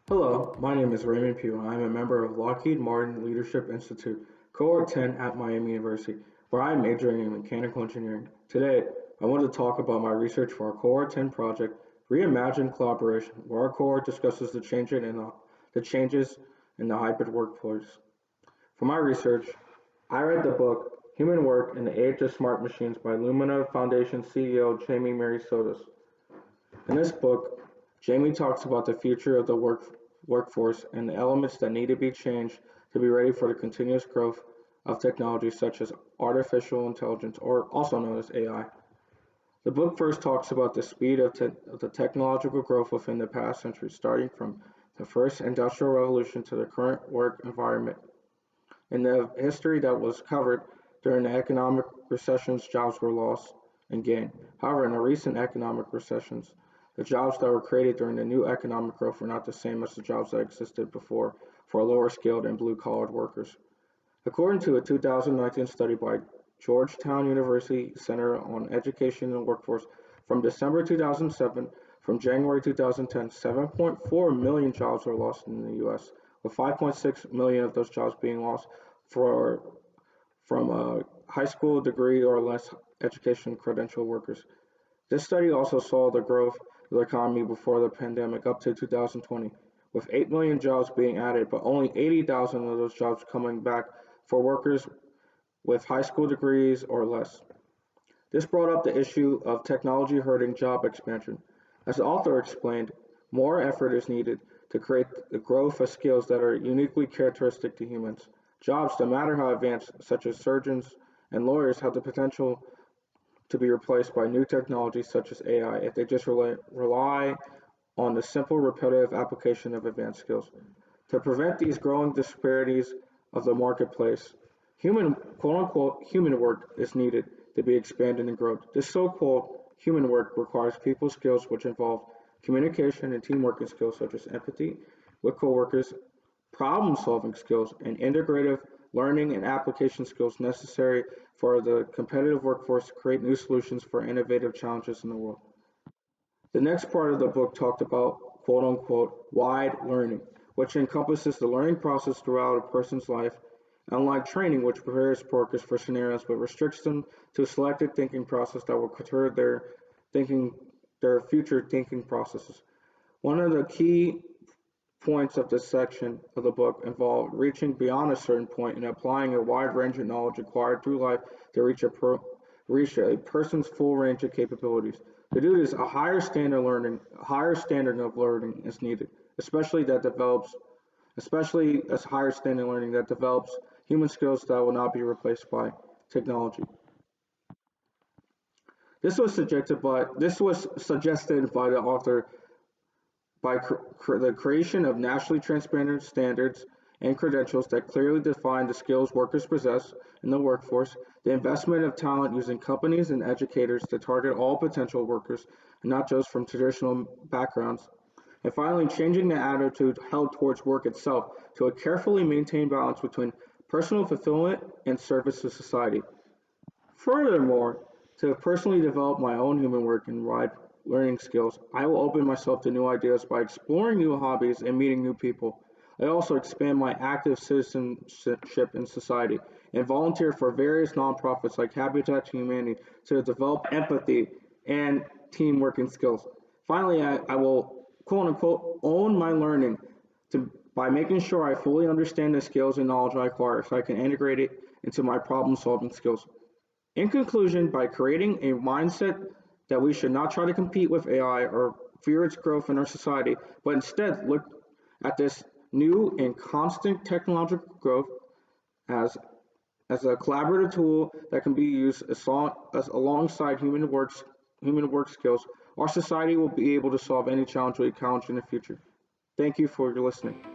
Hello, my name is Raymond Pugh, and I am a member of Lockheed Martin Leadership Institute, Cohort 10 at Miami University, where I am majoring in mechanical engineering. Today, I want to talk about my research for our Cohort 10 project, Reimagine Collaboration, where our cohort discusses the changes in the hybrid workforce. For my research, I read the book Human Work in the Age of Smart Machines by Lumina Foundation CEO Jamie Merisotis. In this book, Jamie talks about the future of the workforce and the elements that need to be changed to be ready for the continuous growth of technology such as artificial intelligence, or also known as AI. The book first talks about the speed of the technological growth within the past century, starting from the first industrial revolution to the current work environment. In the history that was covered during the economic recessions, jobs were lost and gained. However, in the recent economic recessions, the jobs that were created during the new economic growth were not the same as the jobs that existed before for lower skilled and blue collar workers. According to a 2019 study by Georgetown University Center on Education and Workforce, from December 2007 from January 2010, 7.4 million jobs were lost in the US, with 5.6 million of those jobs being lost for from a high school degree or less education credential workers. This study also saw the growth of the economy before the pandemic up to 2020, with 8 million jobs being added, but only 80,000 of those jobs coming back for workers with high school degrees or less. This brought up the issue of technology hurting job expansion. As the author explained, more effort is needed to create the growth of skills that are uniquely characteristic to humans. Jobs, no matter how advanced, such as surgeons and lawyers, have the potential to be replaced by new technologies such as AI if they just rely on the simple repetitive application of advanced skills. To prevent these growing disparities of the marketplace, human quote unquote human work is needed to be expanded and grown. This so-called human work requires people skills which involve communication and teamwork skills such as empathy with coworkers, problem solving skills, and integrative learning and application skills necessary for the competitive workforce to create new solutions for innovative challenges in the world. The next part of the book talked about quote unquote wide learning, which encompasses the learning process throughout a person's life, unlike training, which prepares workers for scenarios but restricts them to a selected thinking process that will curtail thinking their future thinking processes. One of the key points of this section of the book involve reaching beyond a certain point and applying a wide range of knowledge acquired through life to reach a person's full range of capabilities. To do this, a higher standard of learning is needed, especially as higher standard learning that develops human skills that will not be replaced by technology. This was suggested by the author by the creation of nationally transparent standards and credentials that clearly define the skills workers possess in the workforce, the investment of talent using companies and educators to target all potential workers, and not just from traditional backgrounds, and finally, changing the attitude held towards work itself to a carefully maintained balance between personal fulfillment and service to society. Furthermore, to personally develop my own human work and wide learning skills, I will open myself to new ideas by exploring new hobbies and meeting new people. I also expand my active citizenship in society and volunteer for various nonprofits like Habitat for Humanity to develop empathy and team working skills. Finally, I will quote unquote own my learning by making sure I fully understand the skills and knowledge I acquire so I can integrate it into my problem solving skills. In conclusion, by creating a mindset that we should not try to compete with AI or fear its growth in our society, but instead look at this new and constant technological growth as a collaborative tool that can be used alongside human work skills, our society will be able to solve any challenge we encounter in the future. Thank you for your listening.